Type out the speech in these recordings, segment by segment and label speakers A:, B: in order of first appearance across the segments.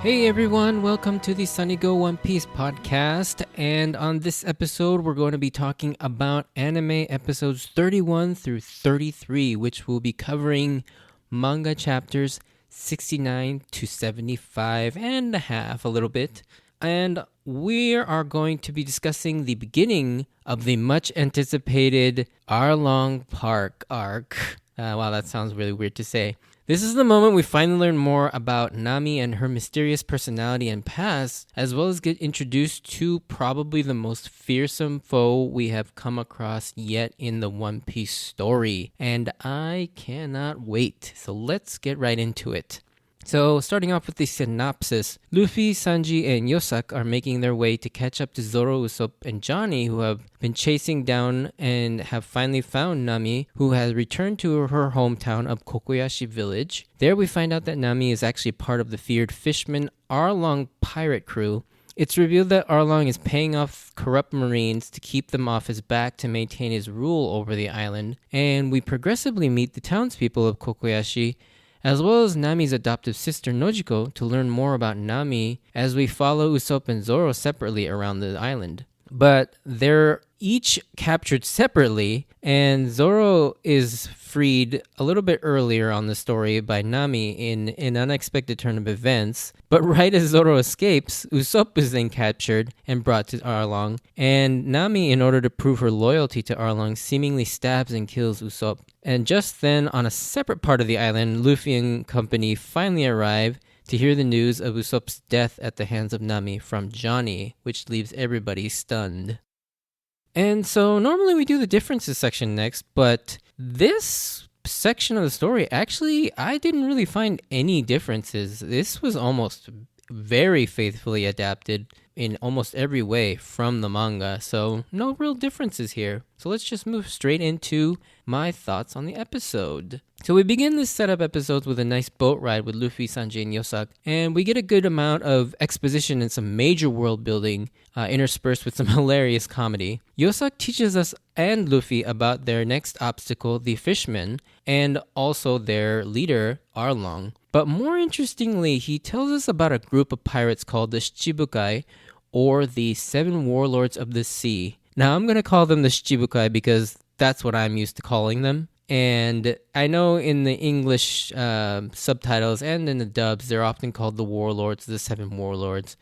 A: Hey everyone, welcome to the Sunny Go One Piece podcast. And on this episode, we're going to be talking about anime episodes 31 through 33, which will be covering manga chapters 69 to 75 and a half, a little bit. And we are going to be discussing the beginning of the much anticipated Arlong Park arc. Wow, that sounds really weird to say. This is the moment we finally learn more about Nami and her mysterious personality and past, as well as get introduced to probably the most fearsome foe we have come across yet in the One Piece story. And I cannot wait. So let's get right into it. So, starting off with the synopsis, Luffy, Sanji, and Yosak are making their way to catch up to Zoro, Usopp, and Johnny, who have been chasing down and have finally found Nami, who has returned to her hometown of Kokoyashi Village. There we find out that Nami is actually part of the feared fishmen Arlong pirate crew. It's revealed that Arlong is paying off corrupt marines to keep them off his back to maintain his rule over the island, and we progressively meet the townspeople of Kokoyashi, as well as Nami's adoptive sister Nojiko, to learn more about Nami as we follow Usopp and Zoro separately around the island. But they're each captured separately, and Zoro is freed a little bit earlier on the story by Nami in an unexpected turn of events. But right as Zoro escapes, Usopp is then captured and brought to Arlong, and Nami, in order to prove her loyalty to Arlong, seemingly stabs and kills Usopp. And just then, on a separate part of the island, Luffy and company finally arrive to hear the news of Usopp's death at the hands of Nami from Johnny, which leaves everybody stunned. And so normally we do the differences section next, but this section of the story, actually, I didn't really find any differences. This was almost very faithfully adapted in almost every way from the manga, so no real differences here. So let's just move straight into my thoughts on the episode. So we begin this setup episode with a nice boat ride with Luffy, Sanji, and Yosak, and we get a good amount of exposition and some major world building interspersed with some hilarious comedy. Yosak teaches us and Luffy about their next obstacle, the fishmen, and also their leader, Arlong. But more interestingly, he tells us about a group of pirates called the Shichibukai, or the Seven Warlords of the Sea. Now, I'm going to call them the Shichibukai because that's what I'm used to calling them. And I know in the English subtitles and in the dubs, they're often called the Warlords, the Seven Warlords,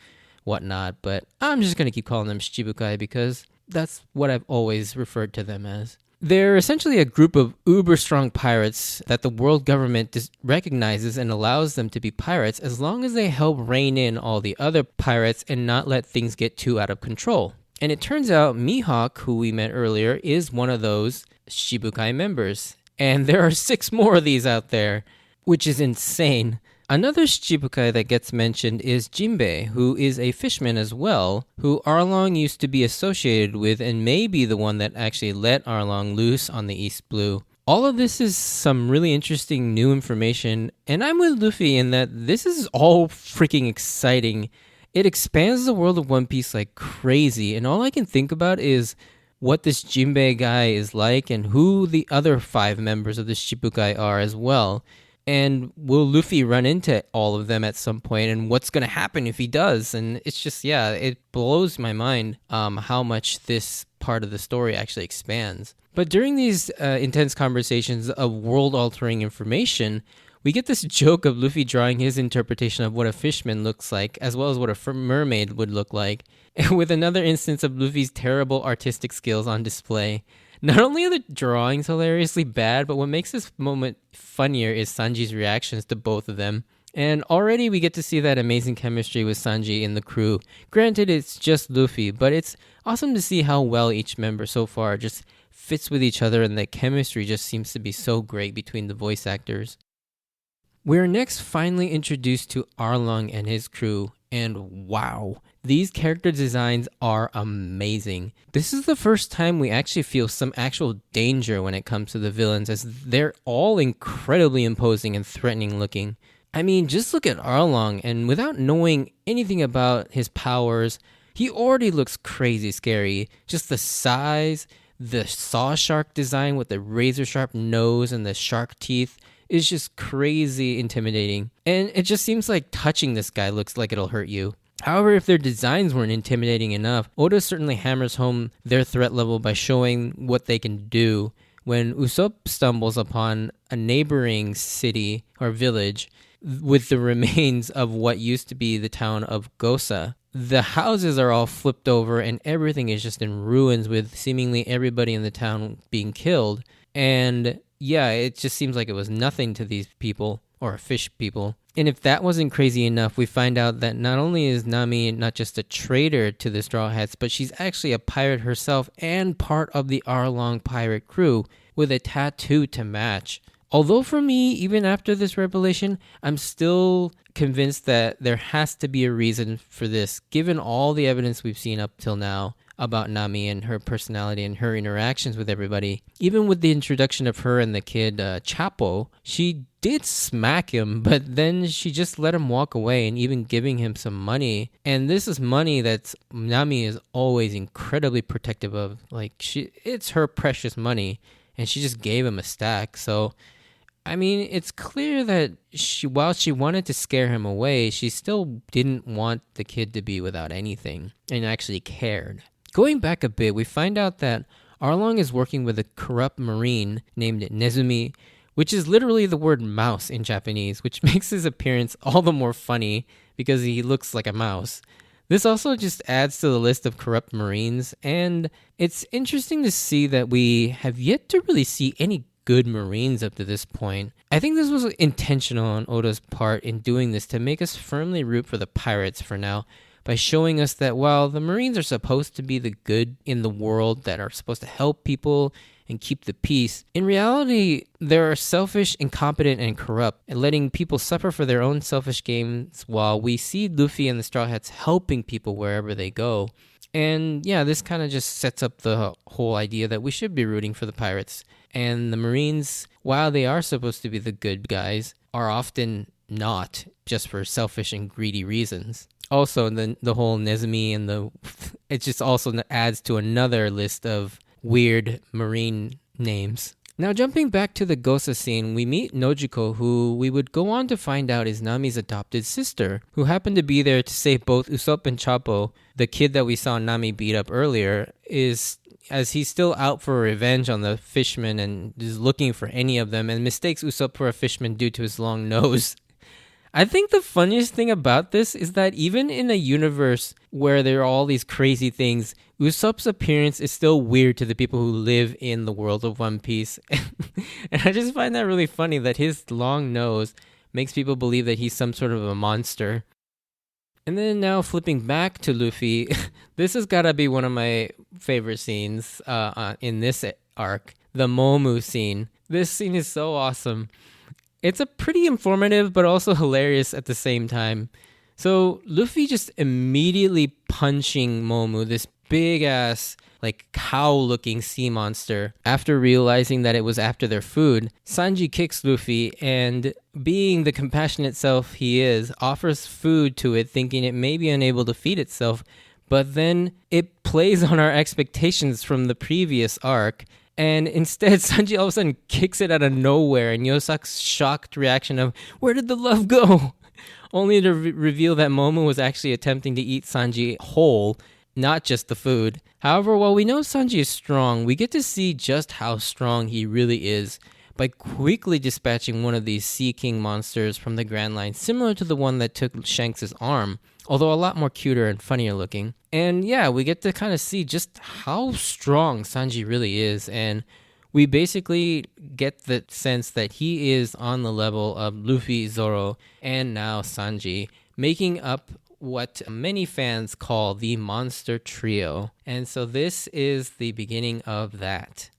A: whatnot. But I'm just going to keep calling them Shichibukai because that's what I've always referred to them as. They're essentially a group of uber-strong pirates that the world government recognizes and allows them to be pirates as long as they help rein in all the other pirates and not let things get too out of control. And it turns out Mihawk, who we met earlier, is one of those Shichibukai members. And there are 6 more of these out there, which is insane. Another Shichibukai that gets mentioned is Jinbei, who is a fishman as well, who Arlong used to be associated with and may be the one that actually let Arlong loose on the East Blue. All of this is some really interesting new information, and I'm with Luffy in that this is all freaking exciting. It expands the world of One Piece like crazy, and all I can think about is what this Jinbei guy is like and who the other 5 members of the Shichibukai are as well. And will Luffy run into all of them at some point, and what's going to happen if he does? And it's just, it blows my mind how much this part of the story actually expands. But during these intense conversations of world-altering information, we get this joke of Luffy drawing his interpretation of what a fishman looks like, as well as what a mermaid would look like, and with another instance of Luffy's terrible artistic skills on display. Not only are the drawings hilariously bad, but what makes this moment funnier is Sanji's reactions to both of them. And already we get to see that amazing chemistry with Sanji in the crew. Granted, it's just Luffy, but it's awesome to see how well each member so far just fits with each other, and the chemistry just seems to be so great between the voice actors. We're next finally introduced to Arlong and his crew, and wow, these character designs are amazing. This is the first time we actually feel some actual danger when it comes to the villains, as they're all incredibly imposing and threatening looking. I mean, just look at Arlong, and without knowing anything about his powers, he already looks crazy scary. Just the size, the saw shark design with the razor sharp nose and the shark teeth, is just crazy intimidating. And it just seems like touching this guy looks like it'll hurt you. However, if their designs weren't intimidating enough, Oda certainly hammers home their threat level by showing what they can do when Usopp stumbles upon a neighboring city or village with the remains of what used to be the town of Gosa. The houses are all flipped over and everything is just in ruins, with seemingly everybody in the town being killed. And yeah, it just seems like it was nothing to these people, or fish people. And if that wasn't crazy enough, we find out that not only is Nami not just a traitor to the Straw Hats, but she's actually a pirate herself and part of the Arlong pirate crew with a tattoo to match. Although for me, even after this revelation, I'm still convinced that there has to be a reason for this, given all the evidence we've seen up till now about Nami and her personality and her interactions with everybody. Even with the introduction of her and the kid Chapo, she did smack him, but then she just let him walk away and even giving him some money. And this is money that Nami is always incredibly protective of. Like, it's her precious money, and she just gave him a stack. So I mean, it's clear that while she wanted to scare him away, she still didn't want the kid to be without anything and actually cared. Going back a bit, we find out that Arlong is working with a corrupt marine named Nezumi, which is literally the word mouse in Japanese, which makes his appearance all the more funny because he looks like a mouse. This also just adds to the list of corrupt marines, and it's interesting to see that we have yet to really see any good marines up to this point. I think this was intentional on Oda's part in doing this to make us firmly root for the pirates for now, by showing us that while the marines are supposed to be the good in the world that are supposed to help people and keep the peace, in reality they are selfish, incompetent, and corrupt, and letting people suffer for their own selfish gains, while we see Luffy and the Straw Hats helping people wherever they go. And yeah, this kind of just sets up the whole idea that we should be rooting for the pirates. And the Marines, while they are supposed to be the good guys, are often not, just for selfish and greedy reasons. Also, the whole Nezumi and it just also adds to another list of weird Marine names. Now, jumping back to the Gosa scene, we meet Nojiko, who we would go on to find out is Nami's adopted sister, who happened to be there to save both Usopp and Chapo. The kid that we saw Nami beat up earlier as he's still out for revenge on the fishmen and is looking for any of them, and mistakes Usopp for a fishman due to his long nose. I think the funniest thing about this is that even in a universe where there are all these crazy things, Usopp's appearance is still weird to the people who live in the world of One Piece. And I just find that really funny that his long nose makes people believe that he's some sort of a monster. And then now flipping back to Luffy, this has got to be one of my favorite scenes in this arc, the Momu scene. This scene is so awesome. It's a pretty informative but also hilarious at the same time. So Luffy just immediately punching Momu, this big ass like cow looking sea monster, after realizing that it was after their food. Sanji kicks Luffy and, being the compassionate self he is, offers food to it, thinking it may be unable to feed itself, but then it plays on our expectations from the previous arc. And instead, Sanji all of a sudden kicks it out of nowhere, and Yosak's shocked reaction of, "Where did the love go?" Only to reveal that Momo was actually attempting to eat Sanji whole, not just the food. However, while we know Sanji is strong, we get to see just how strong he really is by quickly dispatching one of these Sea King monsters from the Grand Line, similar to the one that took Shanks' arm, although a lot more cuter and funnier looking. And yeah, we get to kind of see just how strong Sanji really is, and we basically get the sense that he is on the level of Luffy, Zoro, and now Sanji, making up what many fans call the Monster Trio. And so this is the beginning of that.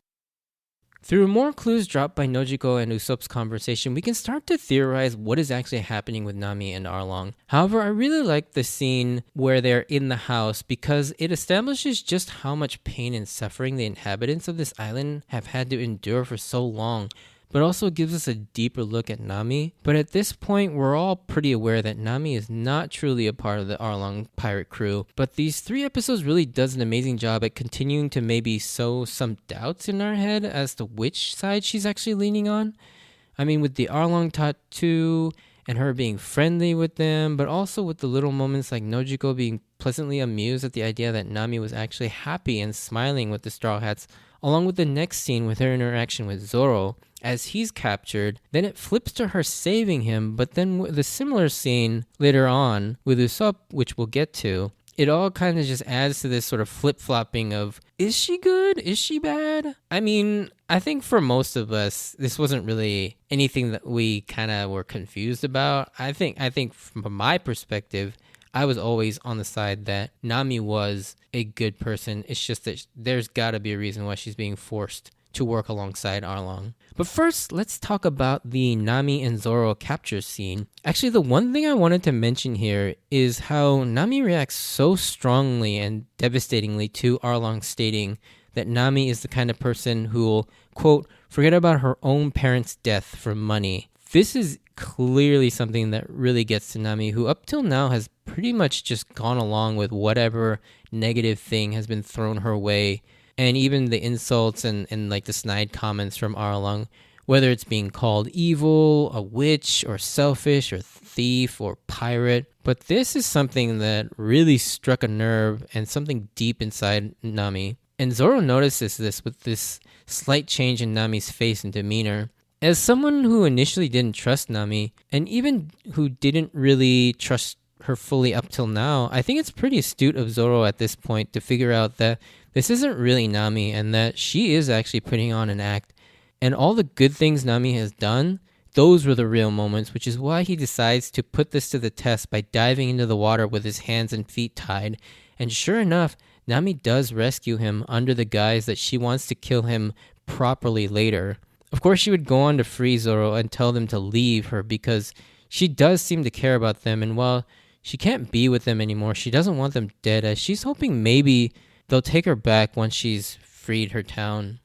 A: Through more clues dropped by Nojiko and Usopp's conversation, we can start to theorize what is actually happening with Nami and Arlong. However, I really like the scene where they're in the house because it establishes just how much pain and suffering the inhabitants of this island have had to endure for so long, but also gives us a deeper look at Nami. But at this point, we're all pretty aware that Nami is not truly a part of the Arlong pirate crew. But these 3 episodes really does an amazing job at continuing to maybe sow some doubts in our head as to which side she's actually leaning on. I mean, with the Arlong tattoo and her being friendly with them, but also with the little moments like Nojiko being pleasantly amused at the idea that Nami was actually happy and smiling with the Straw Hats, along with the next scene with her interaction with Zoro as he's captured. Then it flips to her saving him, but then with a similar scene later on with Usopp, which we'll get to, it all kind of just adds to this sort of flip-flopping of, is she good? Is she bad? I mean, I think for most of us, this wasn't really anything that we kind of were confused about. I think from my perspective, I was always on the side that Nami was a good person. It's just that there's got to be a reason why she's being forced to work alongside Arlong. But first, let's talk about the Nami and Zoro capture scene. Actually, the one thing I wanted to mention here is how Nami reacts so strongly and devastatingly to Arlong stating that Nami is the kind of person who will, quote, forget about her own parents' death for money. This is clearly something that really gets to Nami, who up till now has pretty much just gone along with whatever negative thing has been thrown her way. And even the insults and like the snide comments from Arlong, whether it's being called evil, a witch, or selfish, or thief, or pirate. But this is something that really struck a nerve and something deep inside Nami. And Zoro notices this with this slight change in Nami's face and demeanor. As someone who initially didn't trust Nami, and even who didn't really trust her fully up till now, I think it's pretty astute of Zoro at this point to figure out that this isn't really Nami and that she is actually putting on an act. And all the good things Nami has done, those were the real moments, which is why he decides to put this to the test by diving into the water with his hands and feet tied. And sure enough, Nami does rescue him under the guise that she wants to kill him properly later. Of course, she would go on to free Zoro and tell them to leave her because she does seem to care about them. And while she can't be with them anymore, she doesn't want them dead, as she's hoping maybe they'll take her back once she's freed her town.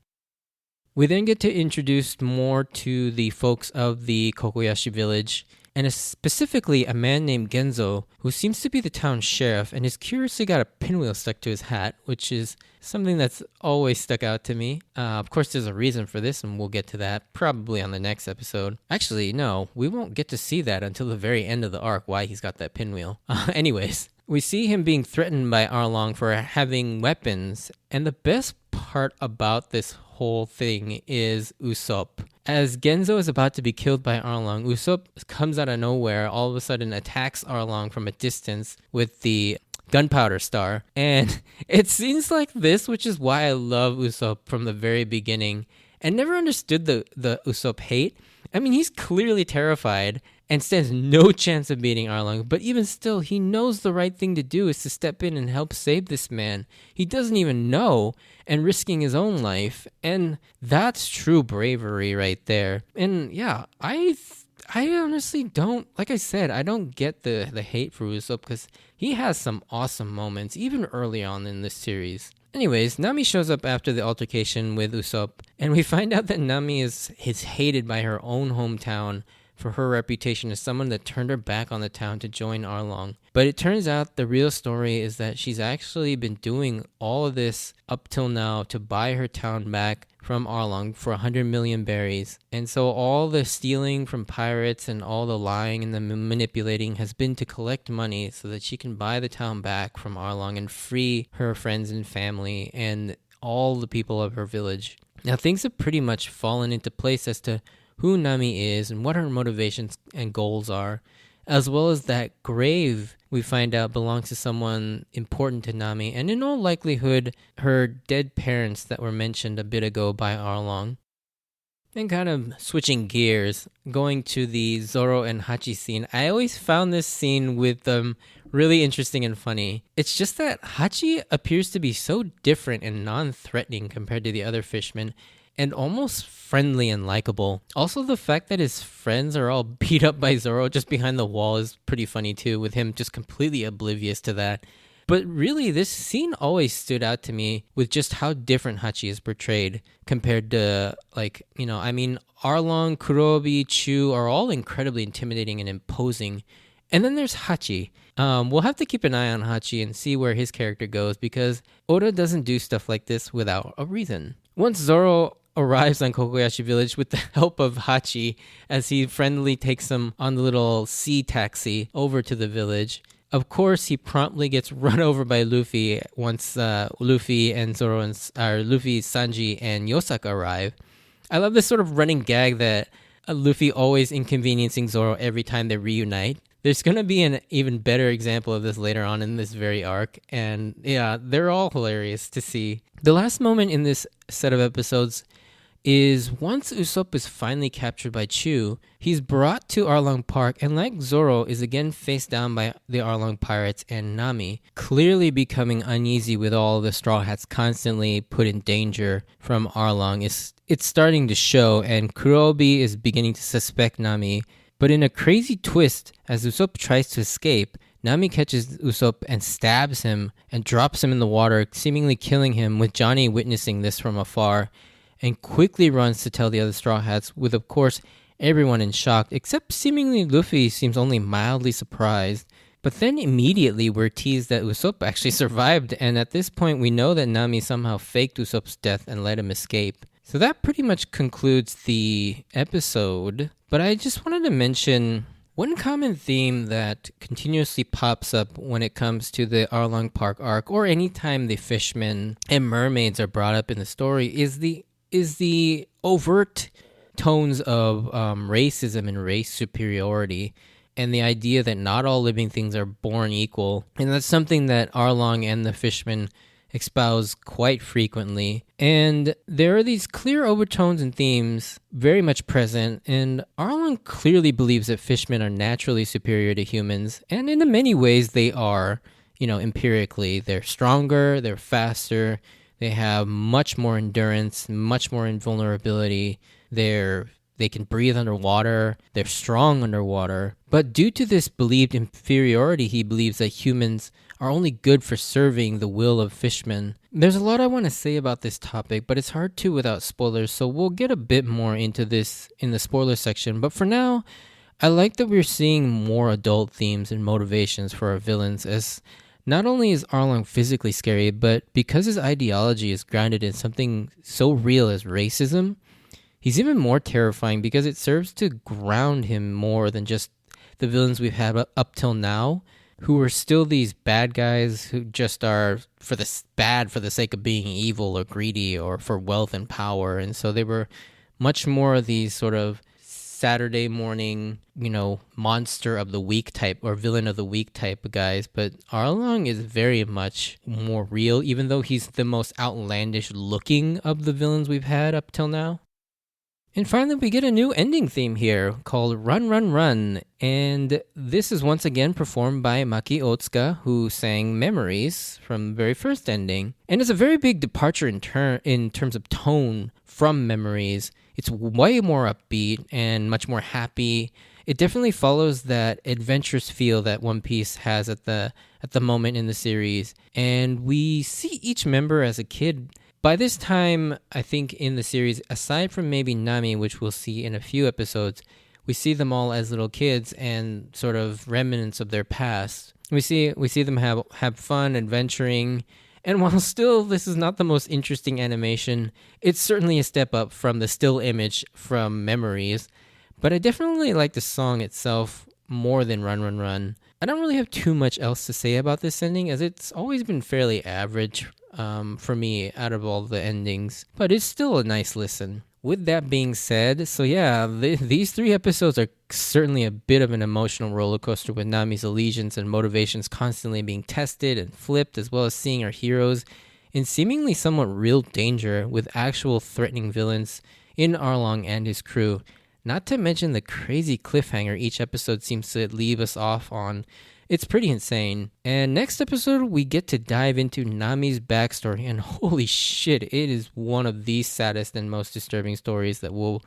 A: We then get to introduce more to the folks of the Kokoyashi village, and specifically a man named Genzo, who seems to be the town sheriff and has curiously got a pinwheel stuck to his hat, which is something that's always stuck out to me. Of course, there's a reason for this, and we'll get to that probably on the next episode. Actually, no, we won't get to see that until the very end of the arc, why he's got that pinwheel. Anyways, we see him being threatened by Arlong for having weapons, and the best part about this whole thing is Usopp. As Genzo is about to be killed by Arlong, Usopp comes out of nowhere, all of a sudden attacks Arlong from a distance with the gunpowder star. And it seems like this, which is why I love Usopp from the very beginning, and never understood the Usopp hate. I mean, he's clearly terrified and stands no chance of beating Arlong, but even still, he knows the right thing to do is to step in and help save this man. He doesn't even know, and risking his own life, and that's true bravery right there. And yeah, I honestly don't, like I said, I don't get the hate for Usopp, because he has some awesome moments, even early on in this series. Anyways, Nami shows up after the altercation with Usopp, and we find out that Nami is hated by her own hometown for her reputation as someone that turned her back on the town to join Arlong. But it turns out the real story is that she's actually been doing all of this up till now to buy her town back from Arlong for 100 million berries. And so all the stealing from pirates and all the lying and the manipulating has been to collect money so that she can buy the town back from Arlong and free her friends and family and all the people of her village. Now things have pretty much fallen into place as to who Nami is and what her motivations and goals are, as well as that grave we find out belongs to someone important to Nami, and in all likelihood, her dead parents that were mentioned a bit ago by Arlong. And kind of switching gears, going to the Zoro and Hachi scene, I always found this scene with them really interesting and funny. It's just that Hachi appears to be so different and non-threatening compared to the other fishmen, and almost friendly and likable. Also, the fact that his friends are all beat up by Zoro just behind the wall is pretty funny too, with him just completely oblivious to that. But really, this scene always stood out to me with just how different Hachi is portrayed compared to, Arlong, Kurobi, Chu are all incredibly intimidating and imposing. And then there's Hachi. We'll have to keep an eye on Hachi and see where his character goes, because Oda doesn't do stuff like this without a reason. Once Zoro arrives on Kokoyashi Village with the help of Hachi as he friendly takes him on the little sea taxi over to the village. Of course, he promptly gets run over by Luffy once Luffy, Sanji, and Yosaka arrive. I love this sort of running gag that Luffy always inconveniencing Zoro every time they reunite. There's going to be an even better example of this later on in this very arc. And yeah, they're all hilarious to see. The last moment in this set of episodes is once Usopp is finally captured by Chu, he's brought to Arlong Park and like Zoro is again faced down by the Arlong pirates and Nami, clearly becoming uneasy with all the Straw Hats constantly put in danger from Arlong. It's starting to show and Kurobi is beginning to suspect Nami. But in a crazy twist, as Usopp tries to escape, Nami catches Usopp and stabs him and drops him in the water, seemingly killing him, with Johnny witnessing this from afar, and quickly runs to tell the other Straw Hats, with of course everyone in shock, except seemingly Luffy seems only mildly surprised. But then immediately we're teased that Usopp actually survived, and at this point we know that Nami somehow faked Usopp's death and let him escape. So that pretty much concludes the episode, but I just wanted to mention one common theme that continuously pops up when it comes to the Arlong Park arc, or anytime the fishmen and mermaids are brought up in the story, is the overt tones of racism and race superiority, and the idea that not all living things are born equal. And that's something that Arlong and the fishmen espouse quite frequently. And there are these clear overtones and themes very much present, and Arlong clearly believes that fishmen are naturally superior to humans, and in many ways they are, empirically. They're stronger, they're faster, they have much more endurance, much more invulnerability, they can breathe underwater, they're strong underwater. But due to this believed inferiority, he believes that humans are only good for serving the will of fishmen. There's a lot I want to say about this topic, but it's hard to without spoilers, so we'll get a bit more into this in the spoiler section. But for now, I like that we're seeing more adult themes and motivations for our villains, as not only is Arlong physically scary, but because his ideology is grounded in something so real as racism, he's even more terrifying because it serves to ground him more than just the villains we've had up till now, who are still these bad guys who just are bad for the sake of being evil or greedy or for wealth and power. And so they were much more these sort of Saturday morning, monster of the week type or villain of the week type of guys. But Arlong is very much more real, even though he's the most outlandish looking of the villains we've had up till now. And finally, we get a new ending theme here called Run, Run, Run. And this is once again performed by Maki Otsuka, who sang Memories from the very first ending. And it's a very big departure in terms of tone from Memories. It's way more upbeat and much more happy. It definitely follows that adventurous feel that One Piece has at the moment in the series. And we see each member as a kid. By this time, I think in the series, aside from maybe Nami, which we'll see in a few episodes, we see them all as little kids and sort of remnants of their past. We see them have fun, adventuring, and while still this is not the most interesting animation, it's certainly a step up from the still image from Memories. But I definitely like the song itself more than Run, Run, Run. I don't really have too much else to say about this ending, as it's always been fairly average for me out of all the endings, but it's still a nice listen. With that being said, so yeah, these 3 episodes are certainly a bit of an emotional roller coaster, with Nami's allegiance and motivations constantly being tested and flipped, as well as seeing our heroes in seemingly somewhat real danger with actual threatening villains in Arlong and his crew. Not to mention the crazy cliffhanger each episode seems to leave us off on. It's pretty insane. And next episode, we get to dive into Nami's backstory, and holy shit, it is one of the saddest and most disturbing stories that will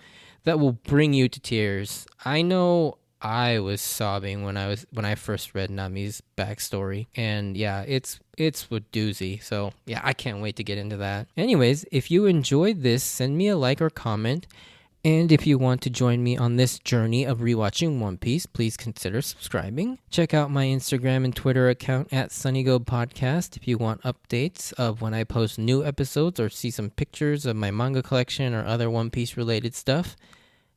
A: bring you to tears. I know I was sobbing when I first read Nami's backstory, and yeah, it's a doozy. So yeah, I can't wait to get into that. Anyways, if you enjoyed this, send me a like or comment. And if you want to join me on this journey of rewatching One Piece, please consider subscribing. Check out my Instagram and Twitter account at SunnyGo Podcast if you want updates of when I post new episodes or see some pictures of my manga collection or other One Piece related stuff.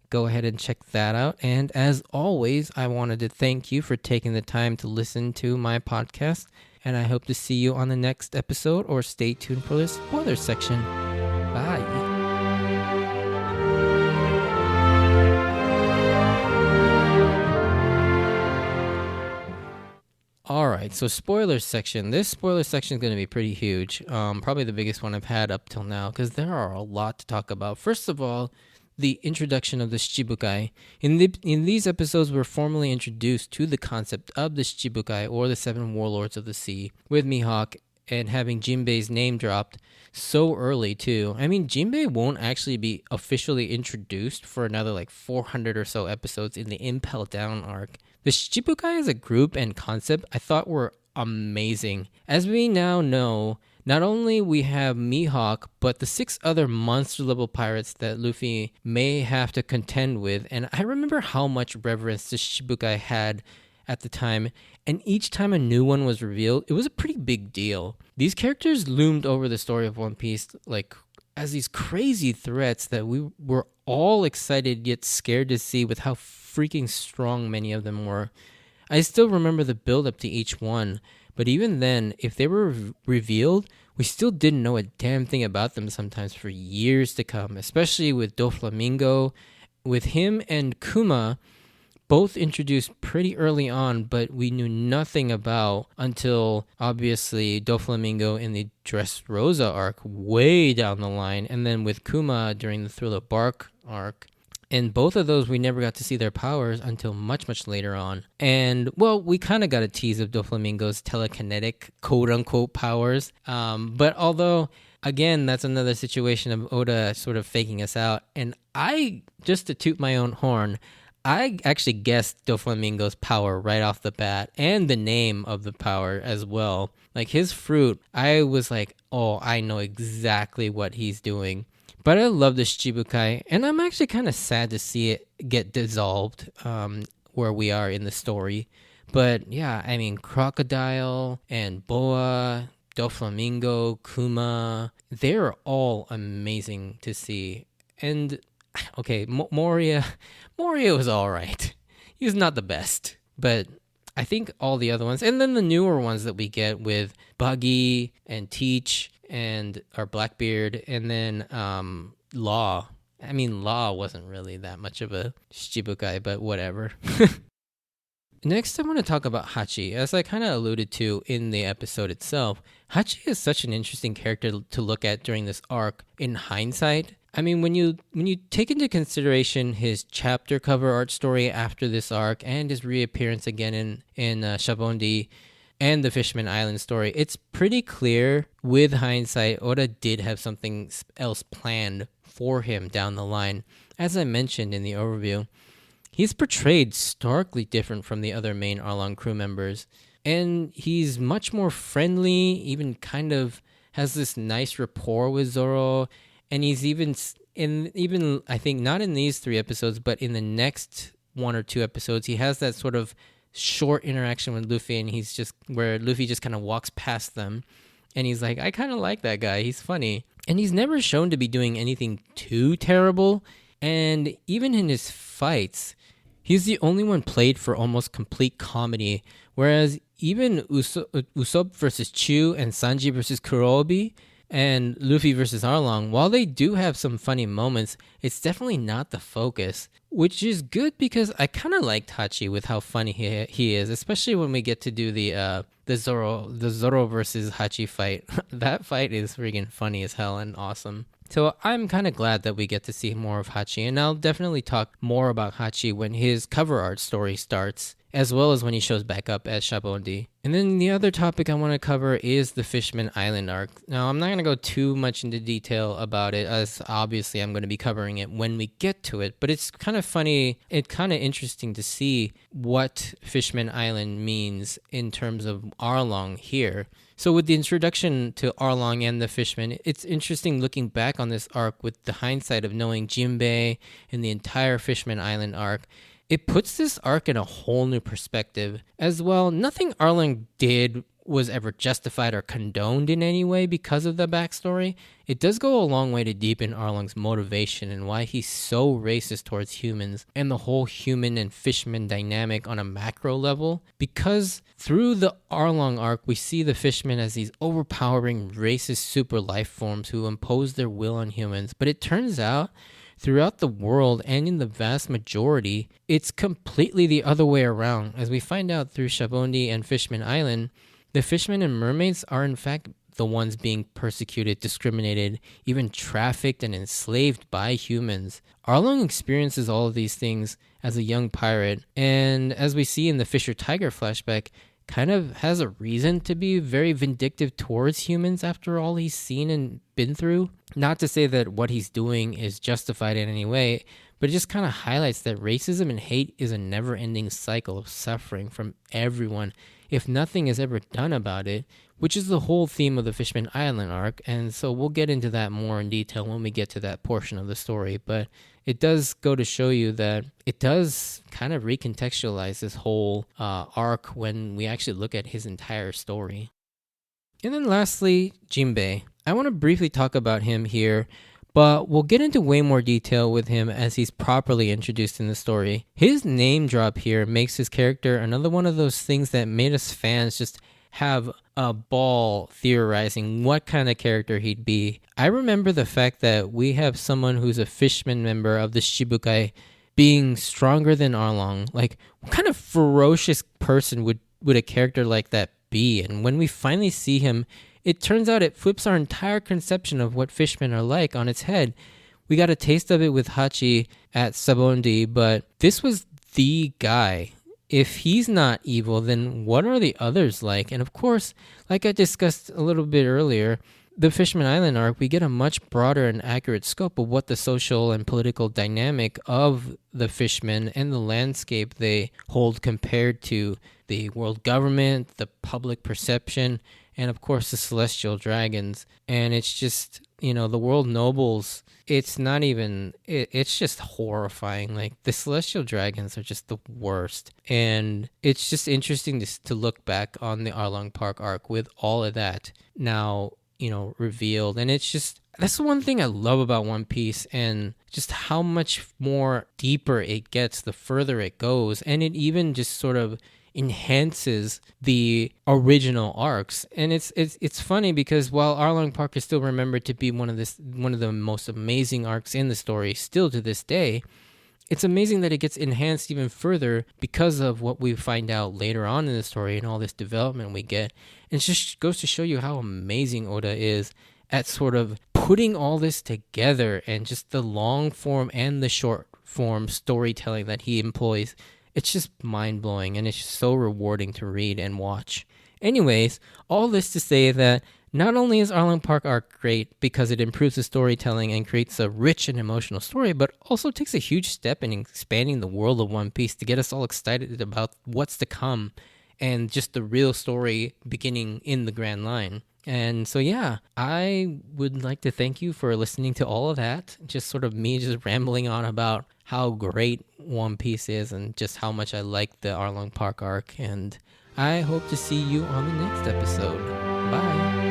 A: Go ahead and check that out. And as always, I wanted to thank you for taking the time to listen to my podcast. And I hope to see you on the next episode, or stay tuned for the spoiler section. Bye. All right, so spoiler section. This spoiler section is going to be pretty huge. Probably the biggest one I've had up till now, because there are a lot to talk about. First of all, the introduction of the Shichibukai. In these episodes, we're formally introduced to the concept of the Shichibukai, or the Seven Warlords of the Sea, with Mihawk and having Jinbei's name dropped so early too. I mean, Jinbei won't actually be officially introduced for another like 400 or so episodes in the Impel Down arc. The Shichibukai as a group and concept I thought were amazing. As we now know, not only we have Mihawk, but the 6 other monster-level pirates that Luffy may have to contend with. And I remember how much reverence the Shichibukai had at the time, and each time a new one was revealed, it was a pretty big deal. These characters loomed over the story of One Piece like as these crazy threats that we were all excited yet scared to see, with how freaking strong many of them were. I still remember the build-up to each one, but even then, if they were revealed, we still didn't know a damn thing about them sometimes for years to come, especially with Doflamingo. With him and Kuma both introduced pretty early on, but we knew nothing about until, obviously, Doflamingo in the Dressrosa arc way down the line, and then with Kuma during the Thriller Bark arc. And both of those, we never got to see their powers until much, much later on. And, well, we kind of got a tease of Doflamingo's telekinetic, quote-unquote, powers. But although, again, that's another situation of Oda sort of faking us out. And I, just to toot my own horn, I actually guessed Doflamingo's power right off the bat, and the name of the power as well. Like, his fruit, I was like, oh, I know exactly what he's doing. But I love the Shichibukai, and I'm actually kind of sad to see it get dissolved where we are in the story. But yeah, I mean, Crocodile and Boa, Doflamingo, Kuma, they're all amazing to see. And, okay, Moria was all right. He was not the best, but I think all the other ones, and then the newer ones that we get with Buggy and Teach and our Blackbeard, and then Law. I mean, Law wasn't really that much of a Shichibukai, but whatever. Next, I want to talk about Hachi. As I kind of alluded to in the episode itself, Hachi is such an interesting character to look at during this arc in hindsight. I mean, when you take into consideration his chapter cover art story after this arc, and his reappearance again in Shabondi, and the Fishman Island story, it's pretty clear with hindsight Oda did have something else planned for him down the line. As I mentioned in the overview, he's portrayed starkly different from the other main Arlong crew members, and he's much more friendly, even kind of has this nice rapport with Zoro, and he's even I think not in these 3 episodes, but in the next 1 or 2 episodes, he has that sort of short interaction with Luffy, and he's just where Luffy just kind of walks past them, and he's like, I kind of like that guy, he's funny. And he's never shown to be doing anything too terrible, and even in his fights, he's the only one played for almost complete comedy, whereas even Usopp versus Chu and Sanji versus Kurobi and Luffy versus Arlong, while they do have some funny moments, it's definitely not the focus, which is good because I kind of liked Hachi with how funny he is, especially when we get to do the Zoro versus Hachi fight. That fight is freaking funny as hell and awesome. So I'm kind of glad that we get to see more of Hachi, and I'll definitely talk more about Hachi when his cover art story starts. as well as when he shows back up at Shabondi. And then the other topic I want to cover is the Fishman Island arc. Now, I'm not going to go too much into detail about it, as obviously I'm going to be covering it when we get to it, but it's kind of funny, it's kind of interesting to see what Fishman Island means in terms of Arlong here. So with the introduction to Arlong and the Fishmen, it's interesting looking back on this arc with the hindsight of knowing Jinbei and the entire Fishman Island arc. It puts this arc in a whole new perspective. As well, nothing Arlong did was ever justified or condoned in any way because of the backstory. It does go a long way to deepen Arlong's motivation and why he's so racist towards humans and the whole human and fishman dynamic on a macro level. Because through the Arlong arc, we see the fishmen as these overpowering racist super life forms who impose their will on humans. But it turns out throughout the world and in the vast majority, it's completely the other way around. As we find out through Shabondi and Fishman Island, the fishmen and mermaids are in fact the ones being persecuted, discriminated, even trafficked and enslaved by humans. Arlong experiences all of these things as a young pirate, and as we see in the Fisher Tiger flashback, kind of has a reason to be very vindictive towards humans after all he's seen and been through. Not to say that what he's doing is justified in any way, but it just kind of highlights that racism and hate is a never-ending cycle of suffering from everyone if nothing is ever done about it, which is the whole theme of the Fishman Island arc, and so we'll get into that more in detail when we get to that portion of the story. But it does go to show you that it does kind of recontextualize this whole arc when we actually look at his entire story. And then lastly, Jinbei. I want to briefly talk about him here, but we'll get into way more detail with him as he's properly introduced in the story. His name drop here makes his character another one of those things that made us fans just have a ball theorizing what kind of character he'd be. I remember the fact that we have someone who's a fishman member of the Shibukai being stronger than Arlong. Like, what kind of ferocious person would a character like that be? And when we finally see him, it turns out it flips our entire conception of what fishmen are like on its head. We got a taste of it with Hachi at Sabondi, but this was the guy. If he's not evil, then what are the others like? And of course, like I discussed a little bit earlier, the Fishman Island arc, we get a much broader and accurate scope of what the social and political dynamic of the fishmen and the landscape they hold compared to the world government, the public perception, and of course the celestial dragons. And it's just, the world nobles, it's just horrifying. Like, the celestial dragons are just the worst. And it's just interesting to look back on the Arlong Park arc with all of that now, revealed. And it's just, that's the one thing I love about One Piece, and just how much more deeper it gets the further it goes. And it even just sort of enhances the original arcs. And it's funny because while Arlong Park is still remembered to be one of the most amazing arcs in the story still to this day, it's amazing that it gets enhanced even further because of what we find out later on in the story and all this development we get. And it just goes to show you how amazing Oda is at sort of putting all this together, and just the long form and the short form storytelling that he employs. It's just mind-blowing, and it's just so rewarding to read and watch. Anyways, all this to say that not only is Arlong Park arc great because it improves the storytelling and creates a rich and emotional story, but also takes a huge step in expanding the world of One Piece to get us all excited about what's to come and just the real story beginning in the Grand Line. And so, yeah, I would like to thank you for listening to all of that. Just sort of me just rambling on about how great One Piece is and just how much I like the Arlong Park arc. And I hope to see you on the next episode. Bye.